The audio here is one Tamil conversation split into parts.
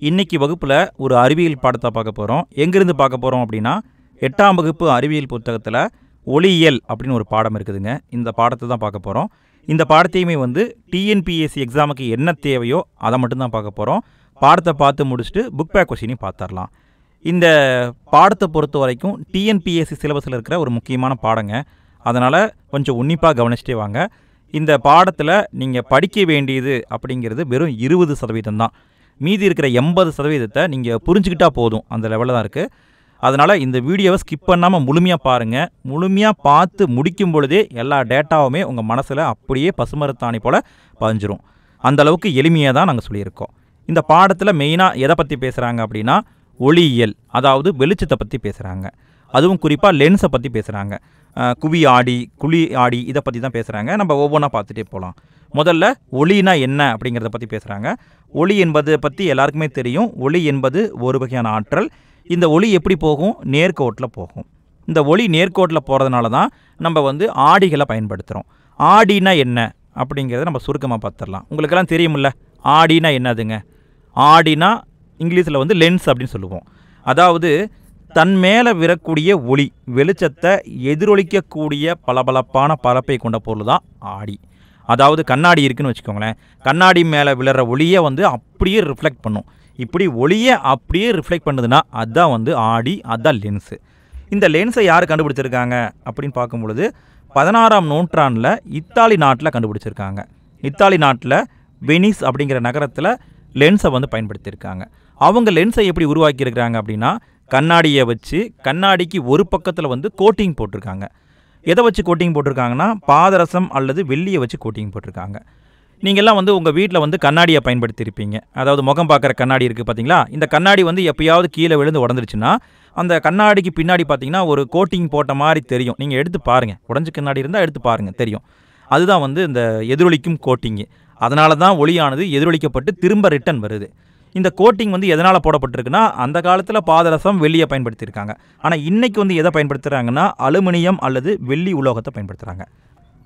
இன்னைக்கு வகுப்பில் ஒரு அறிவியல் பாடத்தை பார்க்க போகிறோம். எங்கேருந்து பார்க்க போகிறோம் அப்படின்னா 8ஆம் வகுப்பு அறிவியல் புத்தகத்தில் ஒளியியல் அப்படின்னு ஒரு பாடம் இருக்குதுங்க. இந்த பாடத்தை தான் பார்க்க போகிறோம். இந்த பாடத்தையுமே டிஎன்பிஎஸ்சி எக்ஸாமுக்கு என்ன தேவையோ அதை மட்டும்தான் பார்க்க போகிறோம். பாடத்தை பார்த்து முடிச்சுட்டு புக் பேக் கொஸ்டினையும் பார்த்துடலாம். இந்த பாடத்தை பொறுத்த வரைக்கும் டிஎன்பிஎஸ்சி சிலபஸில் இருக்கிற ஒரு முக்கியமான பாடங்க. அதனால் கொஞ்சம் உன்னிப்பாக கவனிச்சிட்டே வாங்க. இந்த பாடத்தில் நீங்கள் படிக்க வேண்டியது அப்படிங்கிறது வெறும் 20% தான். மீதி இருக்கிற 80% நீங்கள் புரிஞ்சுக்கிட்டா போதும், அந்த லெவலில் தான் இருக்குது. அதனால் இந்த வீடியோவை ஸ்கிப் பண்ணாமல் முழுமையாக பாருங்கள். முழுமையாக பார்த்து முடிக்கும் பொழுதே எல்லா டேட்டாவுமே உங்கள் மனசில் அப்படியே பசுமரத்தாணி போல் பதிஞ்சிரும். அந்தளவுக்கு எளிமையாக தான் நாங்கள் சொல்லியிருக்கோம். இந்த பாடத்தில் மெயினாக எதை பற்றி பேசுகிறாங்க அப்படின்னா ஒளியியல், அதாவது வெளிச்சத்தை பற்றி பேசுகிறாங்க. அதுவும் குறிப்பாக லென்ஸை பற்றி பேசுகிறாங்க. குவி ஆடி, குழி ஆடி, இதை பற்றி தான் பேசுகிறாங்க. நம்ம ஒவ்வொன்றா பார்த்துட்டே போகலாம். முதல்ல ஒளினா என்ன அப்படிங்கிறத பற்றி பேசுகிறாங்க. ஒளி என்பதை பற்றி எல்லாருக்குமே தெரியும். ஒளி என்பது ஒரு வகையான ஆற்றல். இந்த ஒளி எப்படி போகும்? நேர்கோட்டில் போகும். இந்த ஒளி நேர்கோட்டில் போகிறதுனால தான் நம்ம ஆடிகளை பயன்படுத்துகிறோம். ஆடினா என்ன அப்படிங்கிறத நம்ம சுருக்கமாக பார்த்துடலாம். உங்களுக்கெல்லாம் தெரியுமில்ல, ஆடினா என்னதுங்க? ஆடினா இங்கிலீஷில் லென்ஸ் அப்படின்னு சொல்லுவோம். அதாவது தன் மேலே விழக்கூடிய ஒளி, வெளிச்சத்தை எதிரொலிக்கக்கூடிய பளபளப்பான பரப்பை கொண்ட பொருள் தான் ஆடி. அதாவது கண்ணாடி இருக்குன்னு வச்சுக்கோங்களேன். கண்ணாடி மேலே விழுற ஒளியை அப்படியே ரிஃப்ளெக்ட் பண்ணும். இப்படி ஒளியை அப்படியே ரிஃப்ளெக்ட் பண்ணுதுன்னா அதுதான் ஆடி, அதுதான் லென்ஸு. இந்த லென்ஸை யார் கண்டுபிடிச்சிருக்காங்க அப்படின்னு பார்க்கும் பொழுது 16ஆம் நூற்றாண்டில் இத்தாலி நாட்டில் கண்டுபிடிச்சிருக்காங்க. இத்தாலி நாட்டில் வெனிஸ் அப்படிங்கிற நகரத்தில் லென்ஸை பயன்படுத்தியிருக்காங்க. அவங்க லென்ஸை எப்படி உருவாக்கியிருக்கிறாங்க அப்படின்னா கண்ணாடியை வச்சு, கண்ணாடிக்கு ஒரு பக்கத்தில் கோட்டிங் போட்டிருக்காங்க. எதை வச்சு கோட்டிங் போட்டிருக்காங்கன்னா பாதரசம் அல்லது வெள்ளியை வச்சு கோட்டிங் போட்டிருக்காங்க. நீங்கள்லாம் உங்கள் வீட்டில் கண்ணாடியை பயன்படுத்தியிருப்பீங்க. அதாவது முகம் பார்க்குற கண்ணாடி இருக்குது பார்த்தீங்களா? இந்த கண்ணாடி எப்பயாவது கீழே விழுந்து உடஞ்சிருச்சுன்னா அந்த கண்ணாடிக்கு பின்னாடி பார்த்தீங்கன்னா ஒரு கோட்டிங் போட்ட மாதிரி தெரியும். நீங்கள் எடுத்து பாருங்கள். உடஞ்ச கண்ணாடி இருந்தால் எடுத்து பாருங்கள், தெரியும். அதுதான் இந்த எதிரொலிக்கும் கோட்டிங்கு. அதனால தான் ஒளியானது எதிரொலிக்கப்பட்டு திரும்ப ரிட்டன் வருது. இந்த கோட்டிங் எதனால் போடப்பட்டிருக்குன்னா அந்த காலத்தில் பாதரசம், வெள்ளியை பயன்படுத்தியிருக்காங்க. ஆனால் இன்றைக்கி எதை பயன்படுத்துகிறாங்கன்னா அலுமினியம் அல்லது வெள்ளி உலோகத்தை பயன்படுத்துகிறாங்க.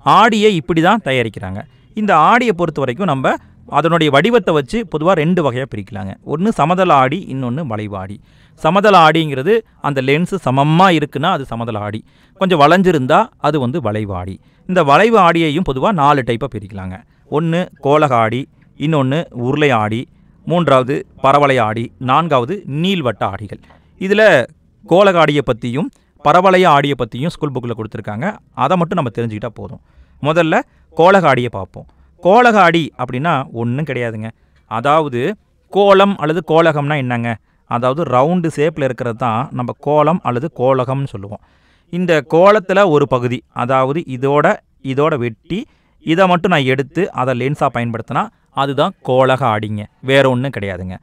ஆடியை இப்படி தான் தயாரிக்கிறாங்க. இந்த ஆடியை பொறுத்த வரைக்கும் நம்ம அதனுடைய வடிவத்தை வச்சு பொதுவாக 2 வகையாக பிரிக்கலாங்க. ஒன்று சமதள ஆடி, இன்னொன்று வளைவு ஆடி. சமதள ஆடிங்கிறது அந்த லென்ஸு சமமாக இருக்குன்னா அது சமதள ஆடி. கொஞ்சம் வளைஞ்சிருந்தால் அது வளைவு ஆடி. இந்த வளைவு ஆடியையும் பொதுவாக 4 டைப்பாக பிரிக்கலாங்க. ஒன்று கோளக ஆடி, இன்னொன்று உருளை ஆடி, 3வது பரவளைய ஆடி, 4வது நீள்வட்ட ஆடிகள். இதில் கோளக ஆடியை பற்றியும் பரவளைய ஆடியை பற்றியும் ஸ்கூல் புக்கில் கொடுத்துருக்காங்க. அதை மட்டும் நம்ம தெரிஞ்சுக்கிட்டால் போதும். முதல்ல கோளக ஆடியை பார்ப்போம். கோளக ஆடி அப்படின்னா ஒன்றும் கிடையாதுங்க. அதாவது கோளம் அல்லது கோளகம்னா என்னங்க? அதாவது ரவுண்டு ஷேப்பில் இருக்கிறது தான் நம்ம கோளம் அல்லது கோளகம்னு சொல்லுவோம். இந்த கோளத்தில் ஒரு பகுதி, அதாவது இதோட வெட்டி இதை மட்டும் நான் எடுத்து அதை லென்ஸாக பயன்படுத்தினா அதுதான் கோளக ஆடிங்க. வேற ஒன்றும் கிடையாதுங்க.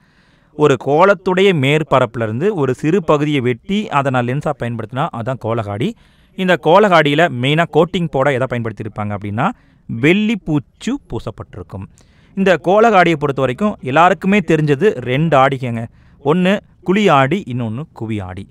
ஒரு கோளத்துடைய மேற்பரப்புலேருந்து ஒரு சிறு பகுதியை வெட்டி அதை நான் லென்ஸாக பயன்படுத்தினா அதுதான் கோளக ஆடி. இந்த கோளக ஆடியில் மெயினாக கோட்டிங் போட எதை பயன்படுத்தியிருப்பாங்க அப்படின்னா வெள்ளி பூச்சு பூசப்பட்டிருக்கும். இந்த கோளக ஆடியை பொறுத்த வரைக்கும் எல்லாருக்குமே தெரிஞ்சது 2 ஆடிகங்க. ஒன்று குழி ஆடி, இன்னொன்று குவி ஆடி.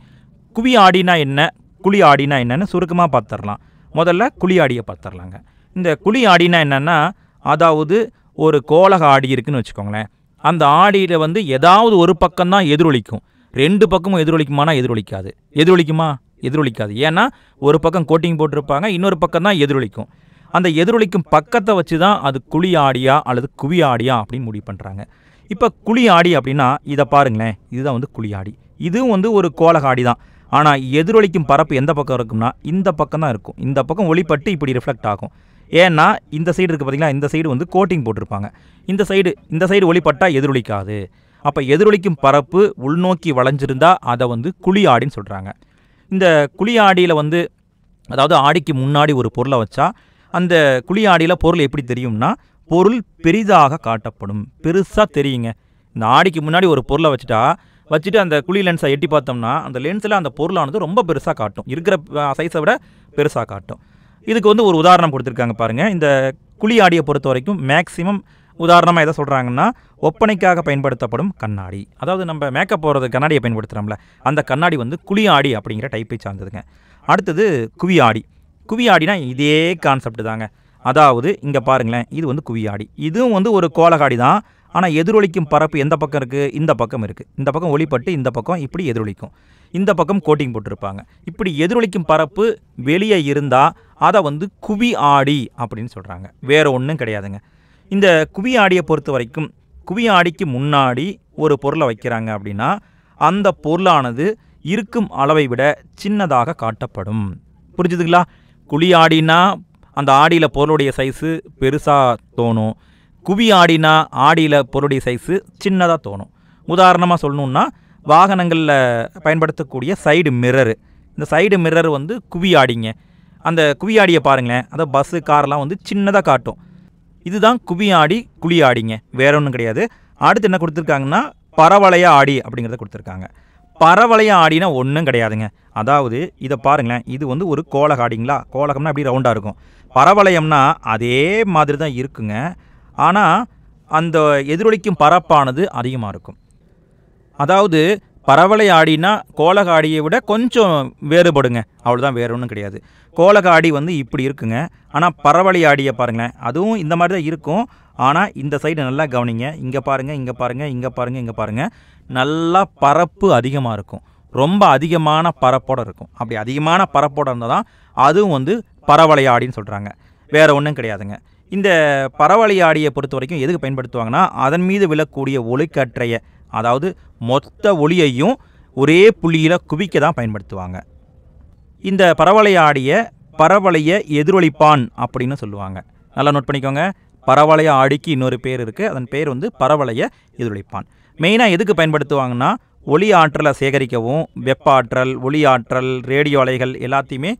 குவி ஆடினா என்ன, குழி ஆடினா என்னன்னு சுருக்கமாக பார்த்துடலாம். முதல்ல குழி ஆடியை பார்த்துடலாங்க. இந்த குழி ஆடினா என்னென்னா, அதாவது ஒரு கோளக ஆடி இருக்குன்னு வச்சுக்கோங்களேன். அந்த ஆடியில் ஏதாவது ஒரு பக்கம்தான் எதிரொலிக்கும். 2 பக்கமும் எதிரொலிக்குமானா எதிரொலிக்காது. எதிரொலிக்குமா? எதிரொலிக்காது. ஏன்னா ஒரு பக்கம் கோட்டிங் போட்டிருப்பாங்க, இன்னொரு பக்கம் தான் எதிரொலிக்கும். அந்த எதிரொலிக்கும் பக்கத்தை வச்சு தான் அது குழி ஆடியா அல்லது குவி ஆடியா அப்படின்னு முடிவு பண்ணுறாங்க. இப்போ குழி ஆடி அப்படின்னா இதை பாருங்களேன், இதுதான் குழி ஆடி. இதுவும் ஒரு கோளக ஆடி தான். ஆனால் எதிரொலிக்கும் பரப்பு எந்த பக்கம் இருக்கும்னா இந்த பக்கம் தான் இருக்கும். இந்த பக்கம் ஒளிப்பட்டு இப்படி ரிஃப்ளெக்ட் ஆகும். ஏன்னா இந்த சைடு இருக்குது பார்த்தீங்களா, இந்த சைடு கோட்டிங் போட்டிருப்பாங்க. இந்த சைடு ஒளிப்பட்டால் எதிரொலிக்காது. அப்போ எதிரொலிக்கும் பரப்பு உள்நோக்கி வளைஞ்சிருந்தா அதை குழி ஆடின்னு சொல்கிறாங்க. இந்த குழி ஆடியில் அதாவது ஆடிக்கு முன்னாடி ஒரு பொருளை வச்சா அந்த குழி ஆடியில் பொருள் எப்படி தெரியும்னா பொருள் பெரிதாக காட்டப்படும். பெருசாக தெரியுங்க. இந்த ஆடிக்கு முன்னாடி ஒரு பொருளை வச்சுட்டு அந்த குழி லென்ஸை எட்டி பார்த்தோம்னா அந்த லென்ஸில் அந்த பொருளானது ரொம்ப பெருசாக காட்டும். இருக்கிற சைஸை விட பெருசாக காட்டும். இதுக்கு ஒரு உதாரணம் கொடுத்துருக்காங்க பாருங்கள். இந்த குழி ஆடியை பொறுத்த வரைக்கும் மேக்ஸிமம் உதாரணமாக எதை சொல்கிறாங்கன்னா ஒப்பனைக்காக பயன்படுத்தப்படும் கண்ணாடி. அதாவது நம்ம மேக்கப் போடுறது கண்ணாடியை பயன்படுத்துகிறோம்ல, அந்த கண்ணாடி குழி ஆடி அப்படிங்கிற டைப்பை சார்ந்ததுங்க. அடுத்தது குவி ஆடி. குவி ஆடினா இதே கான்செப்ட் தாங்க. அதாவது இங்கே பாருங்களேன், இது குவி ஆடி. இதுவும் ஒரு கோளக ஆடி தான். ஆனால் எதிரொலிக்கும் பரப்பு எந்த பக்கம் இருக்குது? இந்த பக்கம் இருக்குது. இந்த பக்கம் ஒளிப்பட்டு இந்த பக்கம் இப்படி எதிரொலிக்கும். இந்த பக்கம் கோட்டிங் போட்டிருப்பாங்க. இப்படி எதிரொலிக்கும் பரப்பு வெளியே இருந்தால் அதை வந்து குவி ஆடி அப்படின்னு சொல்கிறாங்க. வேறு ஒன்றும் கிடையாதுங்க. இந்த குவி ஆடியை பொறுத்த வரைக்கும் குவி ஆடிக்கு முன்னாடி ஒரு பொருளை வைக்கிறாங்க அப்படின்னா அந்த பொருளானது இருக்கும் அளவை விட சின்னதாக காட்டப்படும். புரிஞ்சுதுங்களா? குழி ஆடினா அந்த ஆடியில் பொருளுடைய சைஸு பெருசாக தோணும். குவி ஆடினா ஆடியில் பொருளுடைய சைஸு சின்னதாக தோணும். உதாரணமாக சொல்லணுன்னா வாகனங்களில் பயன்படுத்தக்கூடிய சைடு மிரரு. இந்த சைடு மிரர் வந்து குவி ஆடிங்க. அந்த குவி ஆடியை பாருங்களேன், அதை பஸ்ஸு கார்லாம் வந்து சின்னதாக காட்டும். இதுதான் குவி ஆடி குழி ஆடிங்க, வேற ஒன்றும் கிடையாது. அடுத்து என்ன கொடுத்துருக்காங்கன்னா பரவளைய ஆடி அப்படிங்கிறத கொடுத்துருக்காங்க. பரவளைய ஆடினா ஒன்றும் கிடையாதுங்க. அதாவது இதை பாருங்களேன், இது வந்து ஒரு கோலக ஆடிங்களா? கோலகம்னா அப்படி ரவுண்டாக இருக்கும். பரவளையம்னா அதே மாதிரி தான் இருக்குங்க. ஆனால் அந்த எதிரொலிக்கும் பரப்பானது அதிகமாக இருக்கும். அதாவது பரவளைய ஆடினா கோலக ஆடியை விட கொஞ்சம் வேறுபடுங்க, அவ்வளோதான், வேறு ஒன்றும் கிடையாது. கோலக ஆடி வந்து இப்படி இருக்குங்க. ஆனால் பரவளைய ஆடியை பாருங்களேன், அதுவும் இந்த மாதிரி தான் இருக்கும். ஆனால் இந்த சைடு நல்லா கவனிங்க, இங்கே பாருங்கள், இங்கே பாருங்கள், இங்கே பாருங்கள், இங்கே பாருங்கள், நல்லா பரப்பு அதிகமாக இருக்கும். ரொம்ப அதிகமான பரப்போடு இருக்கும். அப்படி அதிகமான பரப்போடு இருந்தால் தான் அதுவும் வந்து பரவளைய ஆடின்னு சொல்கிறாங்க, வேறு ஒன்றும் கிடையாதுங்க. இந்த பரவளைய ஆடியை பொறுத்த வரைக்கும் எதுக்கு பயன்படுத்துவாங்கன்னா அதன் மீது விழக்கூடிய ஒளிக்கற்றையை, அதாவது மொத்த ஒளியையும் ஒரே புள்ளியில் குவிக்க தான் பயன்படுத்துவாங்க. இந்த பரவளைய ஆடியை பரவளைய எதிரொலிப்பான் அப்படின்னு சொல்லுவாங்க. நல்லா நோட் பண்ணிக்கோங்க. பரவளைய ஆடிக்கு இன்னொரு பேர் இருக்குது, அதன் பேர் வந்து பரவளைய எதிரொலிப்பான். மெயினாக எதுக்கு பயன்படுத்துவாங்கன்னா ஒளி ஆற்றலை சேகரிக்கவும், வெப்ப ஆற்றல், ஒளி ஆற்றல், ரேடியோ அலைகள் எல்லாத்தையுமே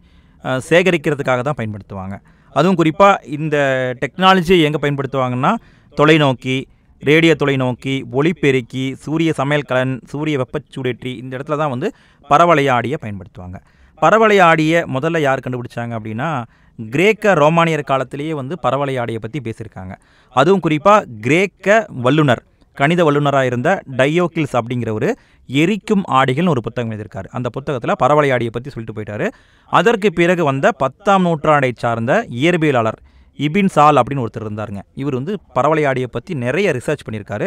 சேகரிக்கிறதுக்காக தான் பயன்படுத்துவாங்க. அதுவும் குறிப்பாக இந்த டெக்னாலஜியை எங்கே பயன்படுத்துவாங்கன்னா தொலைநோக்கி, ரேடியோ தொலைநோக்கி, ஒளிப்பெருக்கி, சூரிய சமையல் கலன், சூரிய வெப்பச்சூடேற்றி, இந்த இடத்துல தான் வந்து பரவளைய ஆடியை பயன்படுத்துவாங்க. பரவளைய ஆடியை முதல்ல யார் கண்டுபிடிச்சாங்க அப்படின்னா கிரேக்க ரோமானியர் காலத்திலேயே வந்து பரவளைய ஆடியை பற்றி பேசியிருக்காங்க. அதுவும் குறிப்பாக கிரேக்க வல்லுனர், கணித வல்லுநராக இருந்த டையோக்கில்ஸ் அப்படிங்கிறவர் எரிக்கும் ஆடிகள்னு ஒரு புத்தகம் எழுதியிருக்காரு. அந்த புத்தகத்தில் பரவளைய ஆடியை பற்றி சொல்லிட்டு போயிட்டார். அதற்கு பிறகு வந்த 10ஆம் நூற்றாண்டை சார்ந்த இயற்பியலாளர் இபின் சால் அப்படின்னு ஒருத்தர் இருந்தாருங்க. இவர் வந்து பரவளைய ஆடியை பற்றி நிறைய ரிசர்ச் பண்ணியிருக்காரு.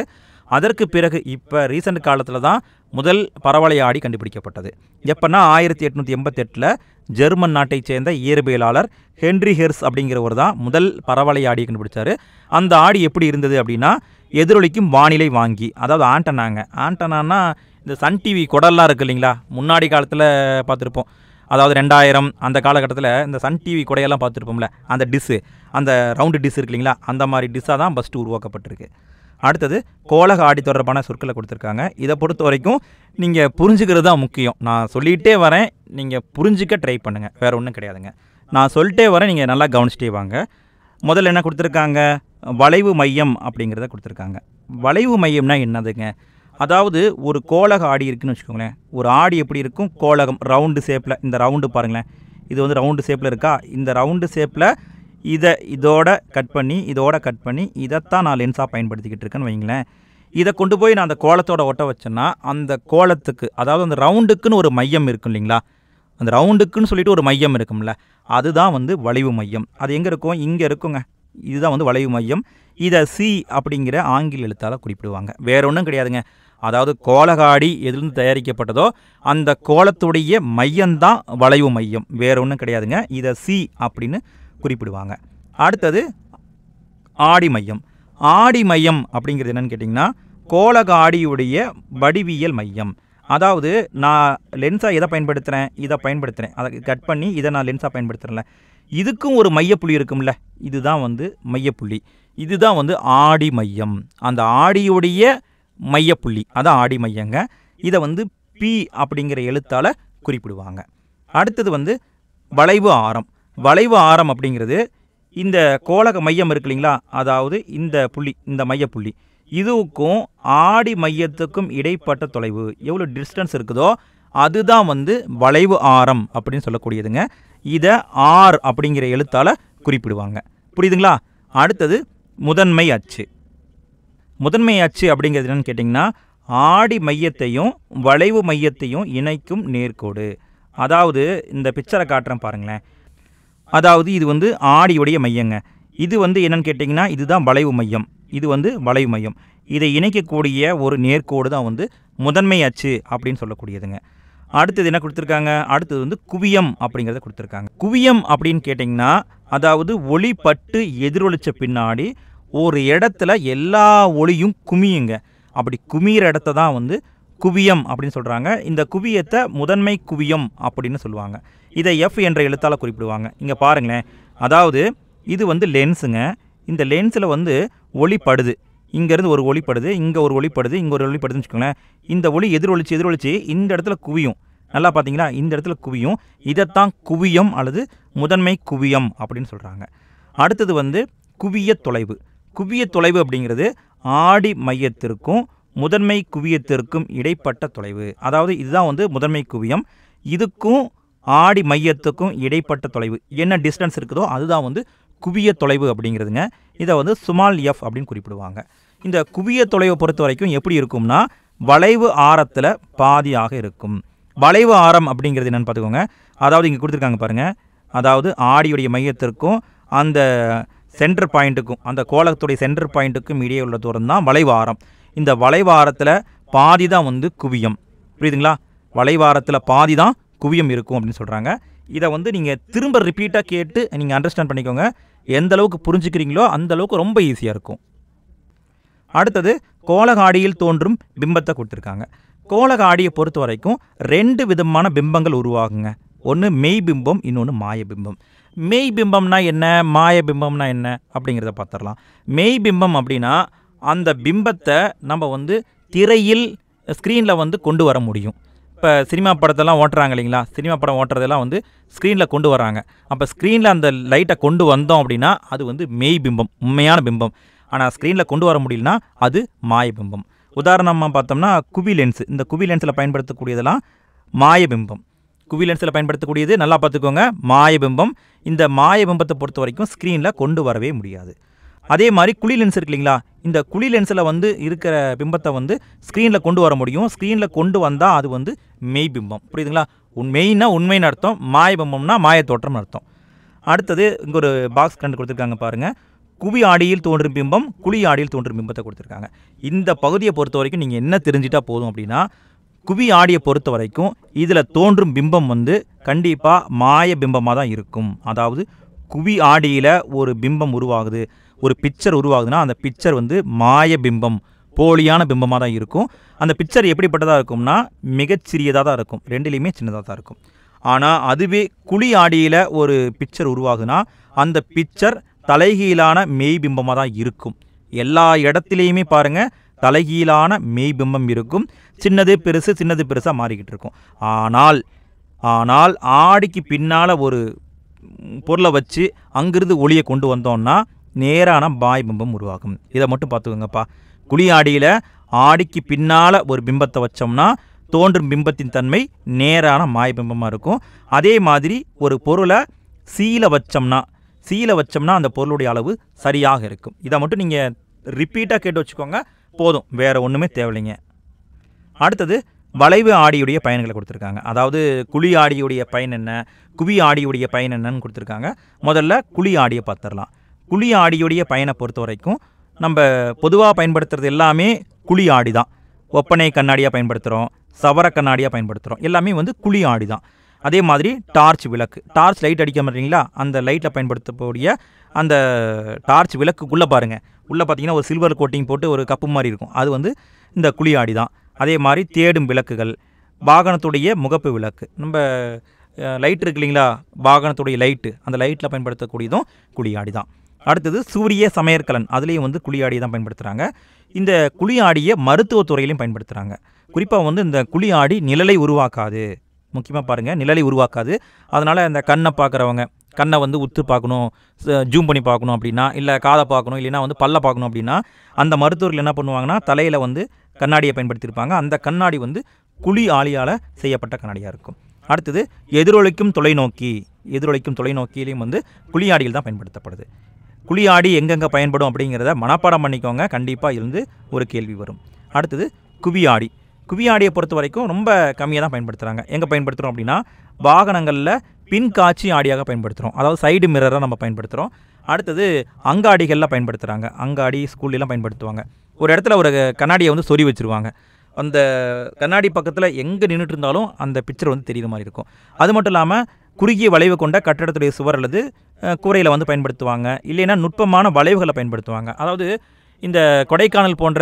அதற்கு பிறகு இப்போ ரீசெண்ட் காலத்தில் தான் முதல் பரவளைய ஆடி கண்டுபிடிக்கப்பட்டது. எப்போன்னா 1888 ஜெர்மன் நாட்டை சேர்ந்த இயற்பியலாளர் ஹென்ரி ஹெர்ஸ் அப்படிங்கிறவர் தான் முதல் பரவளைய ஆடியை கண்டுபிடிச்சார். அந்த ஆடி எப்படி இருந்தது அப்படின்னா எதிரொலிக்கும் வானிலை வாங்கி, அதாவது ஆண்டனாங்க. ஆண்டனானா இந்த சன் டிவி குடல்லாம் இருக்குது இல்லைங்களா? முன்னாடி காலத்தில் பார்த்துருப்போம். அதாவது 2000 அந்த காலகட்டத்தில் இந்த சன் டிவி குடையெல்லாம் பார்த்துருப்போம்ல, அந்த டிஸ்ஸு, அந்த ரவுண்டு டிஸ் இருக்கு இல்லைங்களா? அந்த மாதிரி டிஸ்ஸாக தான் ஃபஸ்ட்டு உருவாக்கப்பட்டிருக்கு. அடுத்தது கோலக ஆடி தொடர்பான சொற்களை கொடுத்துருக்காங்க. இதை பொறுத்த வரைக்கும் நீங்கள் புரிஞ்சுக்கிறது தான் முக்கியம். நான் சொல்லிகிட்டே வரேன், நீங்கள் புரிஞ்சிக்க ட்ரை பண்ணுங்கள், வேறு ஒன்றும் கிடையாதுங்க. நான் சொல்லிட்டே வரேன், நீங்கள் நல்லா கவனிச்சிட்டே வாங்க. முதல்ல என்ன கொடுத்துருக்காங்க? வளைவு மையம் அப்படிங்கிறத கொடுத்துருக்காங்க. வளைவு மையம்னா என்னதுங்க? அதாவது ஒரு கோலக ஆடி இருக்குதுன்னு வச்சுக்கோங்களேன். ஒரு ஆடி எப்படி இருக்கும்? கோலகம், ரவுண்டு ஷேப்பில். இந்த ரவுண்டு பாருங்களேன், இது வந்து ரவுண்டு ஷேப்பில் இருக்கா? இந்த ரவுண்டு ஷேப்பில் இதோட கட் பண்ணி இதைத்தான் நான் லென்ஸாக பயன்படுத்திக்கிட்டு இருக்கேன்னு வைங்களேன். இதை கொண்டு போய் நான் அந்த கோலத்தோட ஒட்ட வச்சேன்னா அந்த கோலத்துக்கு, அதாவது அந்த ரவுண்டுக்குன்னு ஒரு மையம் இருக்கும் இல்லைங்களா? அந்த ரவுண்டுக்குன்னு சொல்லிட்டு ஒரு மையம் இருக்கும்ல, அதுதான் வந்து வளைவு மையம். அது எங்கே இருக்கும்? இங்கே இருக்குங்க. இதுதான் வந்து வளைவு மையம். இதை சி அப்படிங்கிற ஆங்கில எழுத்தால் குறிப்பிடுவாங்க, வேற ஒன்றும் கிடையாதுங்க. அதாவது கோலக ஆடி எதிலிருந்து தயாரிக்கப்பட்டதோ அந்த கோலத்துடைய மையம்தான் வளைவு மையம், வேற ஒன்றும் கிடையாதுங்க. இதை சி அப்படின்னு குறிப்பிடுவாங்க. அடுத்தது ஆடி மையம். ஆடி மையம் அப்படிங்கிறது என்னன்னு கேட்டிங்கன்னா கோலக ஆடியுடைய வடிவியல் மையம். அதாவது நான் லென்ஸாக எதை பயன்படுத்துகிறேன்? இதை பயன்படுத்துகிறேன். அதை கட் பண்ணி இதை நான் லென்ஸாக பயன்படுத்துகிறேன்ல, இதுக்கும் ஒரு மையப்புள்ளி இருக்கும்ல, இதுதான் வந்து மையப்புள்ளி. இதுதான் வந்து ஆடி மையம். அந்த ஆடியுடைய மையப்புள்ளி அதான் ஆடி மையங்க. இதை வந்து பி அப்படிங்கிற எழுத்தால் குறிப்பிடுவாங்க. அடுத்தது வந்து வளைவு ஆரம். வளைவு ஆரம் அப்படிங்கிறது இந்த கோலக மையம் இருக்கு இல்லைங்களா? அதாவது இந்த புள்ளி, இந்த மையப்புள்ளி, இதுவுக்கும் ஆடி மையத்துக்கும் இடைப்பட்ட தொலைவு எவ்வளோ டிஸ்டன்ஸ் இருக்குதோ அதுதான் வந்து வளைவு ஆரம் அப்படின்னு சொல்லக்கூடியதுங்க. இதை ஆர் அப்படிங்கிற எழுத்தால் குறிப்பிடுவாங்க. புரியுதுங்களா? அடுத்தது முதன்மை அச்சு. முதன்மை அச்சு அப்படிங்கிறது என்னென்னு கேட்டிங்கன்னா ஆடி மையத்தையும் வளைவு மையத்தையும் இணைக்கும் நேர்கோடு. அதாவது இந்த பிக்சரை காட்டுறேன் பாருங்களேன். அதாவது இது வந்து ஆடியுடைய மையங்க. இது வந்து என்னென்னு கேட்டிங்கன்னா இதுதான் வளைவு மையம். இது வந்து வளைவு மையம். இதை இணைக்கக்கூடிய ஒரு நேர்கோடு தான் வந்து முதன்மை அச்சு அப்படின்னு சொல்லக்கூடியதுங்க. அடுத்தது என்ன கொடுத்துருக்காங்க, அடுத்தது வந்து குவியம் அப்படிங்கிறத கொடுத்துருக்காங்க. குவியம் அப்படின்னு கேட்டிங்கன்னா அதாவது ஒளி பட்டு எதிரொலிச்ச பின்னாடி ஒரு இடத்துல எல்லா ஒளியும் குமியுங்க. அப்படி குமியிற இடத்த தான் வந்து குவியம் அப்படின்னு சொல்கிறாங்க. இந்த குவியத்தை முதன்மை குவியம் அப்படின்னு சொல்லுவாங்க. இதை எஃப் என்ற எழுத்தால் குறிப்பிடுவாங்க. இங்கே பாருங்களேன், அதாவது இது வந்து லென்ஸுங்க. இந்த லென்ஸில் வந்து ஒளி படுது, இங்கேருந்து ஒரு ஒளி படுது, இங்கே ஒரு ஒளி படுது, இங்கே ஒரு ஒளி படுதுன்னு வச்சுக்கோங்களேன். இந்த ஒளி எதிரொலிச்சு இந்த இடத்துல குவியும். நல்லா பார்த்தீங்களா, இந்த இடத்துல குவியும். இதைத்தான் குவியம் அல்லது முதன்மை குவியம் அப்படின்னு சொல்கிறாங்க. அடுத்தது வந்து குவிய தொலைவு. குவிய தொலைவு அப்படிங்கிறது ஆடி மையத்திற்கும் முதன்மை குவியத்திற்கும் இடைப்பட்ட தொலைவு. அதாவது இதுதான் வந்து முதன்மை குவியம், இதுக்கும் ஆடி மையத்துக்கும் இடைப்பட்ட தொலைவு என்ன டிஸ்டன்ஸ் இருக்குதோ அதுதான் வந்து குவிய தொலைவு அப்படிங்கிறதுங்க. இதை வந்து ஸ்மால் எஃப் அப்படின்னு குறிப்பிடுவாங்க. இந்த குவிய தொலைவை பொறுத்த வரைக்கும் எப்படி இருக்கும்னா வளைவு ஆரத்தில் பாதியாக இருக்கும். வளைவு ஆரம் அப்படிங்கிறது என்னென்னு பார்த்துக்கோங்க. அதாவது இங்கே கொடுத்துருக்காங்க பாருங்கள், அதாவது ஆடியுடைய மையத்திற்கும் அந்த சென்டர் பாயிண்ட்டுக்கும் அந்த கோலத்துடைய சென்டர் பாயிண்ட்டுக்கும் இடையே உள்ள தூரம் தான் வளைவு ஆரம். இந்த வளைவு ஆரத்தில் பாதி தான் வந்து குவியம். புரியுதுங்களா, வளைவு ஆரத்தில் பாதி தான் குவியம் இருக்கும் அப்படின்னு சொல்கிறாங்க. இதை வந்து நீங்கள் திரும்ப ரிப்பீட்டாக கேட்டு நீங்கள் அண்டர்ஸ்டாண்ட் பண்ணிக்கோங்க. எந்த அளவுக்கு புரிஞ்சுக்கிறீங்களோ அந்த அளவுக்கு ரொம்ப ஈஸியாக இருக்கும். அடுத்தது கோளக ஆடியில் தோன்றும் பிம்பத்தை கொடுத்துருக்காங்க. கோளக ஆடியை பொறுத்த வரைக்கும் 2 விதமான பிம்பங்கள் உருவாகுங்க. ஒன்று மெய் பிம்பம், இன்னொன்று மாய பிம்பம். மெய் பிம்பம்னா என்ன, மாய பிம்பம்னா என்ன அப்படிங்கிறத பார்த்துடலாம். மெய் பிம்பம் அப்படின்னா அந்த பிம்பத்தை நம்ம வந்து திரையில் ஸ்க்ரீனில் வந்து கொண்டு வர முடியும். இப்போ சினிமா படத்தெல்லாம் ஓட்டுறாங்க இல்லைங்களா, சினிமா படம் ஓட்டுறதெல்லாம் வந்து ஸ்க்ரீனில் கொண்டு வராங்க. அப்போ ஸ்க்ரீனில் அந்த லைட்டை கொண்டு வந்தோம் அப்படின்னா அது வந்து மெய் பிம்பம், உண்மையான பிம்பம். ஆனால் ஸ்க்ரீனில் கொண்டு வர முடியலனா அது மாய பிம்பம். உதாரணமாக பார்த்தோம்னா குவி லென்ஸு. இந்த குவி லென்ஸில் பயன்படுத்தக்கூடியதெல்லாம் மாய பிம்பம். குவி லென்ஸில் பயன்படுத்தக்கூடியது நல்லா பார்த்துக்கோங்க மாய பிம்பம். இந்த மாய பிம்பத்தை பொறுத்த வரைக்கும் ஸ்க்ரீனில் கொண்டு வரவே முடியாது. அதே மாதிரி குழி லென்ஸ் இருக்கு இல்லைங்களா, இந்த குழி லென்ஸில் வந்து இருக்கிற பிம்பத்தை வந்து ஸ்க்ரீனில் கொண்டு வர முடியும். ஸ்க்ரீனில் கொண்டு வந்தால் அது வந்து மெய் பிம்பம். புரியுதுங்களா, மெய்னா உண்மைன்னு அர்த்தம், மாய பிம்பம்னா மாய தோற்றம்னு அர்த்தம். அடுத்தது இங்கே ஒரு பாக்ஸ் கண்டு கொடுத்துருக்காங்க பாருங்கள், குவி ஆடியில் தோன்றும் பிம்பம், குழி ஆடியில் தோன்றும் பிம்பத்தை கொடுத்துருக்காங்க. இந்த பகுதியை பொறுத்த வரைக்கும் நீங்கள் என்ன தெரிஞ்சிட்டா போதும் அப்படின்னா, குவி ஆடியை பொறுத்த வரைக்கும் இதில் தோன்றும் பிம்பம் வந்து கண்டிப்பாக மாய பிம்பமாக தான் இருக்கும். அதாவது குவி ஆடியில் ஒரு பிம்பம் உருவாகுது, ஒரு பிக்சர் உருவாகுதுன்னா அந்த பிக்சர் வந்து மாய பிம்பம், போலியான பிம்பமாக தான் இருக்கும். அந்த பிக்சர் எப்படிப்பட்டதாக இருக்கும்னா மிகச்சிறியதாக தான் இருக்கும், ரெண்டுலேயுமே சின்னதாக தான் இருக்கும். ஆனால் அதுவே குழி ஆடியில் ஒரு பிக்சர் உருவாகுதுன்னா அந்த பிக்சர் தலைகீழான மெய் பிம்பமாக தான் இருக்கும். எல்லா இடத்துலையுமே பாருங்கள் தலைகீழான மெய் பிம்பம் இருக்கும். சின்னது பெருசு சின்னது பெருசாக மாறிக்கிட்டு இருக்கும். ஆனால் ஆடிக்கு பின்னால் ஒரு பொருளை வச்சு அங்கிருந்து ஒளியை கொண்டு வந்தோம்னா நேரான மாய பிம்பம் உருவாகும். இதை மட்டும் பார்த்துக்கோங்கப்பா. குழி ஆடியில் ஆடிக்கு பின்னால் ஒரு பிம்பத்தை வச்சோம்னா தோன்றும் பிம்பத்தின் தன்மை நேரான மாய பிம்பமாக இருக்கும். அதே மாதிரி ஒரு பொருளை சீல வச்சோம்னா அந்த பொருளுடைய அளவு சரியாக இருக்கும். இதை மட்டும் நீங்கள் ரிப்பீட்டாக கேட்டு வச்சுக்கோங்க போதும், வேறு ஒன்றுமே தேவையில்லைங்க. அடுத்தது வளைவு ஆடியுடைய பயன்களை கொடுத்துருக்காங்க. அதாவது குழி ஆடியுடைய பயன் என்ன, குவி ஆடியுடைய பயன் என்னன்னு கொடுத்துருக்காங்க. முதல்ல குழி ஆடியை பார்த்துடலாம். குழி ஆடியுடைய பயனை பொறுத்த வரைக்கும் நம்ம பொதுவாக பயன்படுத்துறது எல்லாமே குழி ஆடி தான். ஒப்பனை கண்ணாடியாக பயன்படுத்துகிறோம், சவர கண்ணாடியாக பயன்படுத்துகிறோம், எல்லாமே வந்து குழி ஆடி தான். அதே மாதிரி டார்ச் விளக்கு, டார்ச் லைட் அடிக்க மாட்டீங்களா, அந்த லைட்டில் பயன்படுத்தக்கூடிய அந்த டார்ச் விளக்குக்குள்ளே பாருங்கள், உள்ளே பார்த்தீங்கன்னா ஒரு சில்வர் கோட்டிங் போட்டு ஒரு கப்பு மாதிரி இருக்கும், அது வந்து இந்த குழி ஆடி தான். அதே மாதிரி தேடும் விளக்குகள், வாகனத்துடைய முகப்பு விளக்கு, நம்ம லைட் இருக்கு இல்லைங்களா, வாகனத்துடைய லைட்டு, அந்த லைட்டில் பயன்படுத்தக்கூடியதும் குழி ஆடி தான். அடுத்தது சூரிய சமையற்கலன், அதுலேயும் வந்து குழி ஆடியை தான் பயன்படுத்துகிறாங்க. இந்த குழி ஆடியை மருத்துவத்துறையிலையும் பயன்படுத்துகிறாங்க. குறிப்பாக வந்து இந்த குழி ஆடி நிழலை உருவாக்காது, முக்கியமாக பாருங்கள் நிழலை உருவாக்காது. அதனால் இந்த கண்ணை பார்க்குறவங்க கண்ணை வந்து உத்து பார்க்கணும், ஜூம் பண்ணி பார்க்கணும் அப்படின்னா, இல்லை காதை பார்க்கணும், இல்லைன்னா வந்து பல்ல பார்க்கணும் அப்படின்னா அந்த மருத்துவர்கள் என்ன பண்ணுவாங்கன்னா தலையில் வந்து கண்ணாடியை பயன்படுத்தியிருப்பாங்க. அந்த கண்ணாடி வந்து குழி ஆடியால் செய்யப்பட்ட கண்ணாடியாக இருக்கும். அடுத்தது எதிரொலிக்கும் தொலைநோக்கியிலையும் வந்து குழி ஆடியில் தான் பயன்படுத்தப்படுது. குழி ஆடி எங்கெங்கே பயன்படும் அப்படிங்கிறத மனப்பாடம் பண்ணிக்கோங்க, கண்டிப்பாக இருந்து ஒரு கேள்வி வரும். அடுத்தது குவி ஆடியை பொறுத்த வரைக்கும் ரொம்ப கம்மியாக தான் பயன்படுத்துகிறாங்க. எங்கே பயன்படுத்துகிறோம் அப்படின்னா வாகனங்களில் பின்காட்சி ஆடியாக பயன்படுத்துகிறோம், அதாவது சைடு மிரராக நம்ம பயன்படுத்துகிறோம். அடுத்தது அங்காடிகளில் பயன்படுத்துகிறாங்க. அங்காடி ஸ்கூல்லாம் பயன்படுத்துவாங்க. ஒரு இடத்துல ஒரு கண்ணாடியை வந்து சொறி வச்சுருவாங்க. அந்த கண்ணாடி பக்கத்தில் எங்கே நின்றுட்டு இருந்தாலும் அந்த பிக்சர் வந்து தெரியுற மாதிரி இருக்கும். அது மட்டும் இல்லாமல் குறுகிய வளைவு கொண்ட கட்டடத்துடைய சுவர் அல்லது கூரையில் வந்து பயன்படுத்துவாங்க. இல்லைன்னா நுட்பமான வளைவுகளை பயன்படுத்துவாங்க. அதாவது இந்த கொடைக்கானல் போன்ற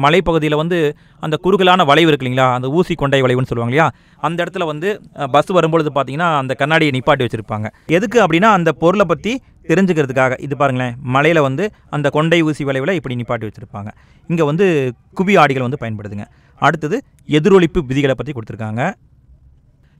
மலைப்பகுதியில் வந்து அந்த குறுகலான வளைவு இருக்கு இல்லைங்களா, அந்த ஊசி கொண்டை வளைவுன்னு சொல்லுவாங்க இல்லையா, அந்த இடத்துல வந்து பஸ் வரும்பொழுது பார்த்தீங்கன்னா அந்த கண்ணாடியை நிப்பாட்டி வச்சுருப்பாங்க. எதுக்கு அப்படின்னா அந்த பொருளை பற்றி தெரிஞ்சுக்கிறதுக்காக. இது பாருங்களேன், மலையில் வந்து அந்த கொண்டை ஊசி வளைவில் இப்படி நிப்பாட்டி வச்சுருப்பாங்க. இங்கே வந்து குவி ஆடிகள் வந்து பயன்படுதுங்க. அடுத்தது எதிரொலிப்பு விதிகளை பற்றி கொடுத்துருக்காங்க.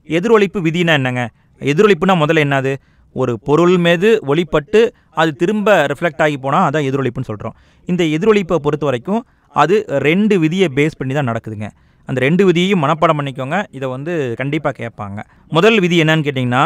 எதிரொலிப்பு விதினா என்னங்க? எதிரொலிப்புனா முதல்ல என்னது? ஒரு பொருள் மீது ஒளிப்பட்டு அது திரும்ப ரிஃப்ளெக்ட் ஆகி போனால் அதான் எதிரொலிப்புன்னு சொல்கிறோம். இந்த எதிரொலிப்பை பொறுத்த வரைக்கும் அது 2 விதியை பேஸ் பண்ணி தான் நடக்குதுங்க. அந்த 2 விதியையும் மனப்பாடம் பண்ணிக்கோங்க. இதை வந்து கண்டிப்பாக கேட்பாங்க. முதல் விதி என்னன்னு கேட்டிங்கன்னா,